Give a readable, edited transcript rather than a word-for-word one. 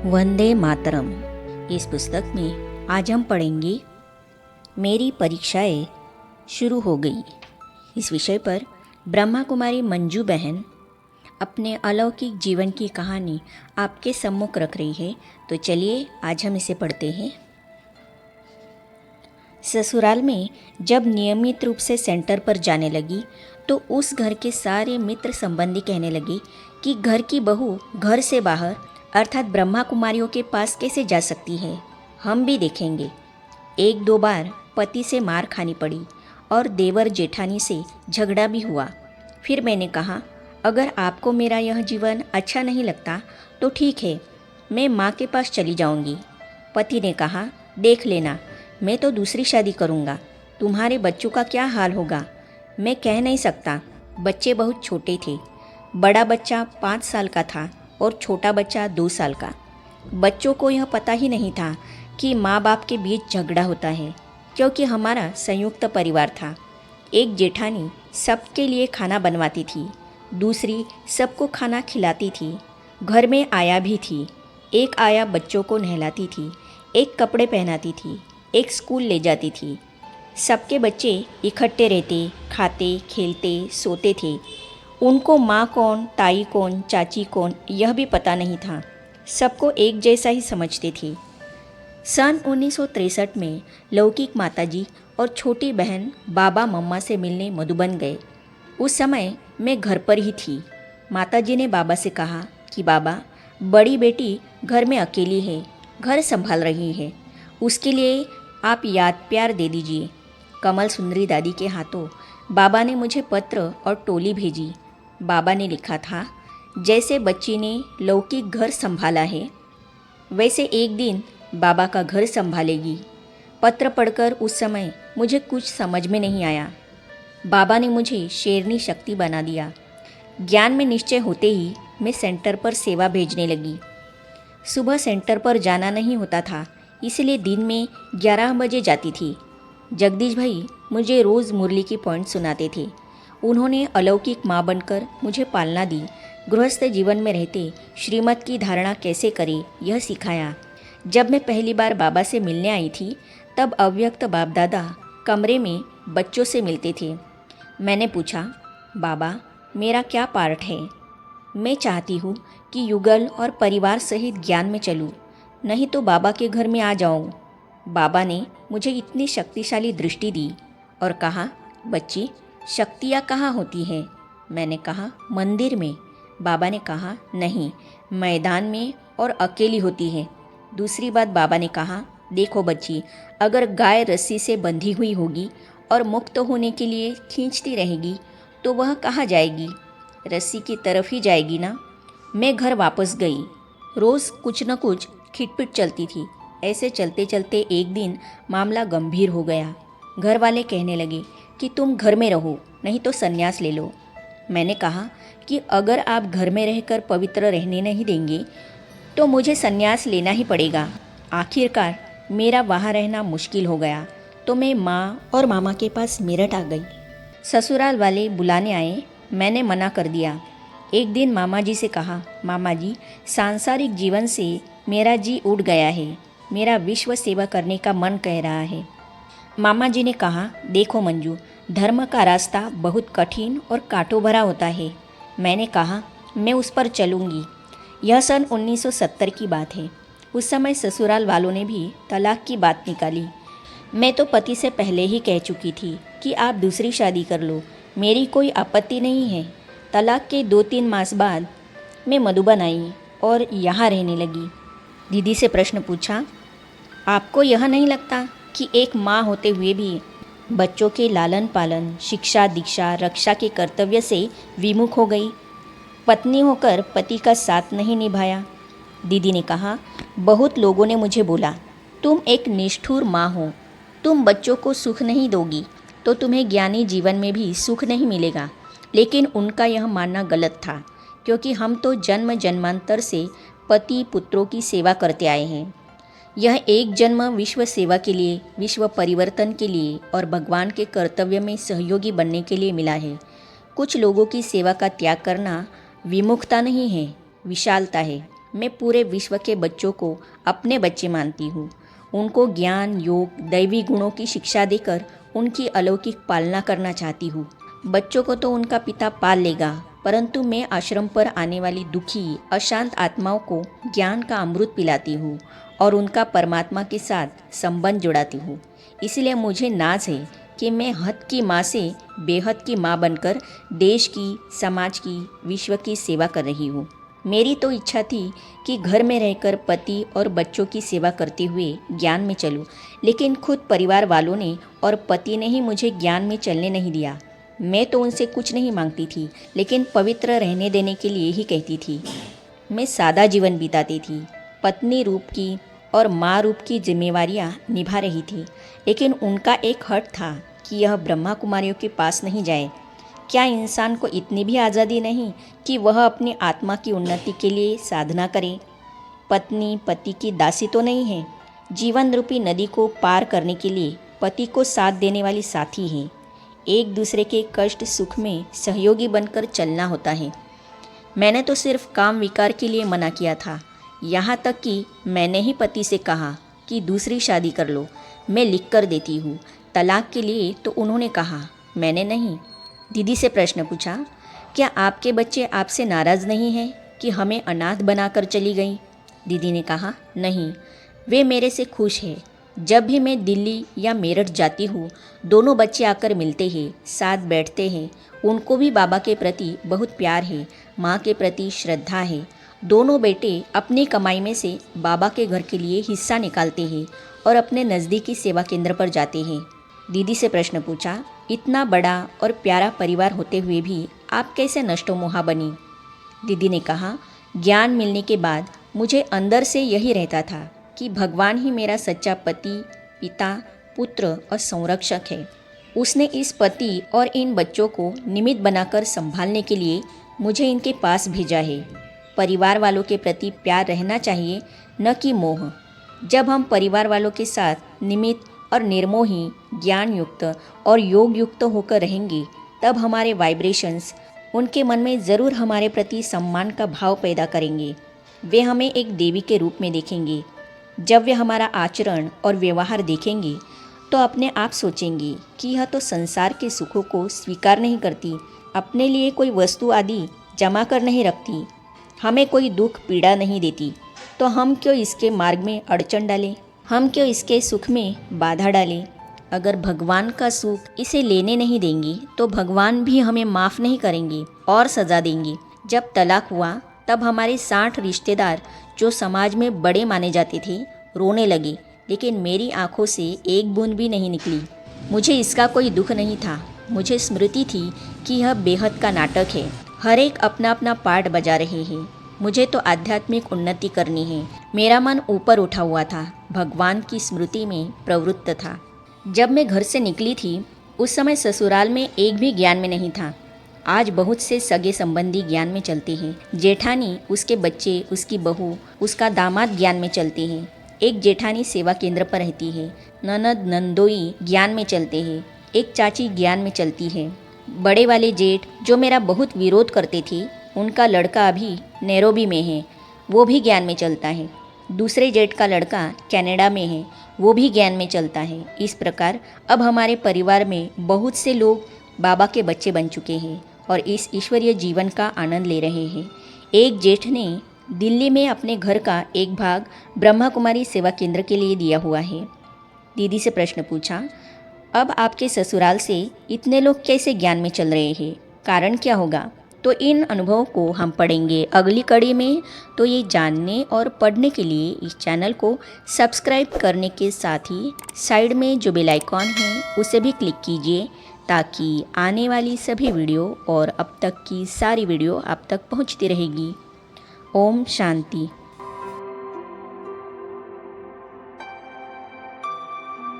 वंदे मातरम। इस पुस्तक में आज हम पढ़ेंगे मेरी परीक्षाएं शुरू हो गई। इस विषय पर ब्रह्मा कुमारी मंजू बहन अपने अलौकिक जीवन की कहानी आपके सम्मुख रख रही है। तो चलिए आज हम इसे पढ़ते हैं। ससुराल में जब नियमित रूप से सेंटर पर जाने लगी तो उस घर के सारे मित्र संबंधी कहने लगे कि घर की बहू घर से बाहर अर्थात ब्रह्मा कुमारियों के पास कैसे जा सकती है, हम भी देखेंगे। एक दो बार पति से मार खानी पड़ी और देवर जेठानी से झगड़ा भी हुआ। फिर मैंने कहा, अगर आपको मेरा यह जीवन अच्छा नहीं लगता तो ठीक है, मैं माँ के पास चली जाऊंगी। पति ने कहा, देख लेना, मैं तो दूसरी शादी करूँगा, तुम्हारे बच्चों का क्या हाल होगा मैं कह नहीं सकता। बच्चे बहुत छोटे थे, बड़ा बच्चा 5 साल का था और छोटा बच्चा 2 साल का। बच्चों को यह पता ही नहीं था कि माँ बाप के बीच झगड़ा होता है, क्योंकि हमारा संयुक्त परिवार था। एक जेठानी सबके लिए खाना बनवाती थी, दूसरी सबको खाना खिलाती थी। घर में आया भी थी, एक आया बच्चों को नहलाती थी, एक कपड़े पहनाती थी, एक स्कूल ले जाती थी। सबके बच्चे इकट्ठे रहते, खाते, खेलते, सोते थे। उनको माँ कौन, ताई कौन, चाची कौन यह भी पता नहीं था। सबको एक जैसा ही समझते थे। सन 1963 में लौकिक माताजी और छोटी बहन बाबा मम्मा से मिलने मधुबन गए। उस समय मैं घर पर ही थी। माताजी ने बाबा से कहा कि बाबा, बड़ी बेटी घर में अकेली है, घर संभाल रही है, उसके लिए आप याद प्यार दे दीजिए। कमल सुंदरी दादी के हाथों बाबा ने मुझे पत्र और टोली भेजी। बाबा ने लिखा था, जैसे बच्ची ने लौकिक घर संभाला है वैसे एक दिन बाबा का घर संभालेगी। पत्र पढ़कर उस समय मुझे कुछ समझ में नहीं आया। बाबा ने मुझे शेरनी शक्ति बना दिया। ज्ञान में निश्चय होते ही मैं सेंटर पर सेवा भेजने लगी। सुबह सेंटर पर जाना नहीं होता था, इसलिए दिन में 11 बजे जाती थी। जगदीश भाई मुझे रोज़ मुरली की पॉइंट सुनाते थे। उन्होंने अलौकिक माँ बनकर मुझे पालना दी। गृहस्थ जीवन में रहते श्रीमत की धारणा कैसे करें यह सिखाया। जब मैं पहली बार बाबा से मिलने आई थी तब अव्यक्त बाप दादा कमरे में बच्चों से मिलते थे। मैंने पूछा, बाबा मेरा क्या पार्ट है? मैं चाहती हूँ कि युगल और परिवार सहित ज्ञान में चलूँ, नहीं तो बाबा के घर में आ जाऊँ। बाबा ने मुझे इतनी शक्तिशाली दृष्टि दी और कहा, बच्ची शक्तियाँ कहाँ होती हैं? मैंने कहा, मंदिर में। बाबा ने कहा, नहीं, मैदान में और अकेली होती है। दूसरी बात बाबा ने कहा, देखो बच्ची, अगर गाय रस्सी से बंधी हुई होगी और मुक्त होने के लिए खींचती रहेगी तो वह कहाँ जाएगी? रस्सी की तरफ ही जाएगी ना। मैं घर वापस गई। रोज़ कुछ न कुछ खिटपिट चलती थी। ऐसे चलते चलते एक दिन मामला गंभीर हो गया। घर वाले कहने लगे कि तुम घर में रहो, नहीं तो संन्यास ले लो। मैंने कहा कि अगर आप घर में रहकर पवित्र रहने नहीं देंगे तो मुझे संन्यास लेना ही पड़ेगा। आखिरकार मेरा वहाँ रहना मुश्किल हो गया तो मैं माँ और मामा के पास मेरठ आ गई। ससुराल वाले बुलाने आए, मैंने मना कर दिया। एक दिन मामा जी से कहा, मामा जी सांसारिक जीवन से मेरा जी उड़ गया है, मेरा विश्व सेवा करने का मन कह रहा है। मामा जी ने कहा, देखो मंजू, धर्म का रास्ता बहुत कठिन और कांटों भरा होता है। मैंने कहा, मैं उस पर चलूँगी। यह सन 1970 की बात है। उस समय ससुराल वालों ने भी तलाक की बात निकाली। मैं तो पति से पहले ही कह चुकी थी कि आप दूसरी शादी कर लो, मेरी कोई आपत्ति नहीं है। तलाक के 2-3 मास बाद मैं मधुबन आई और यहाँ रहने लगी। दीदी से प्रश्न पूछा, आपको यह नहीं लगता कि एक माँ होते हुए भी बच्चों के लालन पालन, शिक्षा दीक्षा, रक्षा के कर्तव्य से विमुख हो गई? पत्नी होकर पति का साथ नहीं निभाया? दीदी ने कहा, बहुत लोगों ने मुझे बोला, तुम एक निष्ठुर माँ हो, तुम बच्चों को सुख नहीं दोगी तो तुम्हें ज्ञानी जीवन में भी सुख नहीं मिलेगा। लेकिन उनका यह मानना गलत था, क्योंकि हम तो जन्म जन्मांतर से पति पुत्रों की सेवा करते आए हैं। यह एक जन्म विश्व सेवा के लिए, विश्व परिवर्तन के लिए और भगवान के कर्तव्य में सहयोगी बनने के लिए मिला है। कुछ लोगों की सेवा का त्याग करना विमुखता नहीं है, विशालता है। मैं पूरे विश्व के बच्चों को अपने बच्चे मानती हूँ। उनको ज्ञान, योग, दैवी गुणों की शिक्षा देकर उनकी अलौकिक पालना करना चाहती हूँ। बच्चों को तो उनका पिता पाल लेगा, परंतु मैं आश्रम पर आने वाली दुखी, अशांत आत्माओं को ज्ञान का अमृत पिलाती हूँ और उनका परमात्मा के साथ संबंध जुड़ाती हूँ। इसलिए मुझे नाज है कि मैं हद की माँ से बेहद की माँ बनकर देश की, समाज की, विश्व की सेवा कर रही हूँ। मेरी तो इच्छा थी कि घर में रहकर पति और बच्चों की सेवा करते हुए ज्ञान में चलूं, लेकिन खुद परिवार वालों ने और पति ने ही मुझे ज्ञान में चलने नहीं दिया। मैं तो उनसे कुछ नहीं मांगती थी, लेकिन पवित्र रहने देने के लिए ही कहती थी। मैं सादा जीवन बिताती थी, पत्नी रूप की और माँ रूप की जिम्मेवारियाँ निभा रही थी, लेकिन उनका एक हट था कि यह ब्रह्मा कुमारियों के पास नहीं जाए। क्या इंसान को इतनी भी आज़ादी नहीं कि वह अपनी आत्मा की उन्नति के लिए साधना करे? पत्नी पति की दासी तो नहीं है। जीवन रूपी नदी को पार करने के लिए पति को साथ देने वाली साथी है। एक दूसरे के कष्ट सुख में सहयोगी बनकर चलना होता है। मैंने तो सिर्फ काम विकार के लिए मना किया था। यहाँ तक कि मैंने ही पति से कहा कि दूसरी शादी कर लो, मैं लिख कर देती हूँ। तलाक के लिए तो उन्होंने कहा, मैंने नहीं। दीदी से प्रश्न पूछा, क्या आपके बच्चे आपसे नाराज़ नहीं हैं कि हमें अनाथ बनाकर चली गई? दीदी ने कहा, नहीं, वे मेरे से खुश हैं। जब भी मैं दिल्ली या मेरठ जाती हूँ, दोनों बच्चे आकर मिलते हैं, साथ बैठते हैं। उनको भी बाबा के प्रति बहुत प्यार है, माँ के प्रति श्रद्धा है। दोनों बेटे अपनी कमाई में से बाबा के घर के लिए हिस्सा निकालते हैं और अपने नज़दीकी सेवा केंद्र पर जाते हैं। दीदी से प्रश्न पूछा, इतना बड़ा और प्यारा परिवार होते हुए भी आप कैसे नष्टोमोहा बनी? दीदी ने कहा, ज्ञान मिलने के बाद मुझे अंदर से यही रहता था कि भगवान ही मेरा सच्चा पति, पिता, पुत्र और संरक्षक है। उसने इस पति और इन बच्चों को निमित्त बनाकर संभालने के लिए मुझे इनके पास भेजा है। परिवार वालों के प्रति प्यार रहना चाहिए, न कि मोह। जब हम परिवार वालों के साथ निमित्त और निर्मोही, ज्ञान युक्त और योग युक्त होकर रहेंगे, तब हमारे वाइब्रेशंस उनके मन में ज़रूर हमारे प्रति सम्मान का भाव पैदा करेंगे। वे हमें एक देवी के रूप में देखेंगे। जब वे हमारा आचरण और व्यवहार देखेंगे तो अपने आप सोचेंगे कि यह तो संसार के सुखों को स्वीकार नहीं करती, अपने लिए कोई वस्तु आदि जमा कर नहीं रखती, हमें कोई दुख पीड़ा नहीं देती, तो हम क्यों इसके मार्ग में अड़चन डालें? हम क्यों इसके सुख में बाधा डालें? अगर भगवान का सुख इसे लेने नहीं देंगे तो भगवान भी हमें माफ़ नहीं करेंगे और सज़ा देंगे। जब तलाक हुआ तब हमारे 60 रिश्तेदार जो समाज में बड़े माने जाते थे रोने लगे, लेकिन मेरी आंखों से एक बूंद भी नहीं निकली। मुझे इसका कोई दुख नहीं था। मुझे स्मृति थी कि यह बेहद का नाटक है। हर एक अपना अपना पार्ट बजा रहे हैं। मुझे तो आध्यात्मिक उन्नति करनी है। मेरा मन ऊपर उठा हुआ था, भगवान की स्मृति में प्रवृत्त था। जब मैं घर से निकली थी उस समय ससुराल में एक भी ज्ञान में नहीं था। आज बहुत से सगे संबंधी ज्ञान में चलते हैं। जेठानी, उसके बच्चे, उसकी बहू, उसका दामाद ज्ञान में चलते हैं। एक जेठानी सेवा केंद्र पर रहती है। ननद, नंदोई ज्ञान में चलते हैं। एक चाची ज्ञान में चलती है। बड़े वाले जेठ जो मेरा बहुत विरोध करते थे, उनका लड़का अभी नैरोबी में है, वो भी ज्ञान में चलता है। दूसरे जेठ का लड़का कनाडा में है, वो भी ज्ञान में चलता है। इस प्रकार अब हमारे परिवार में बहुत से लोग बाबा के बच्चे बन चुके हैं और इस ईश्वरीय जीवन का आनंद ले रहे हैं। एक जेठ ने दिल्ली में अपने घर का एक भाग ब्रह्मा कुमारी सेवा केंद्र के लिए दिया हुआ है। दीदी से प्रश्न पूछा, अब आपके ससुराल से इतने लोग कैसे ज्ञान में चल रहे हैं? कारण क्या होगा? तो इन अनुभवों को हम पढ़ेंगे अगली कड़ी में। तो ये जानने और पढ़ने के लिए इस चैनल को सब्सक्राइब करने के साथ ही साइड में जो बेल आइकॉन है उसे भी क्लिक कीजिए, ताकि आने वाली सभी वीडियो और अब तक की सारी वीडियो आप तक पहुंचती रहेगी। ओम शांति।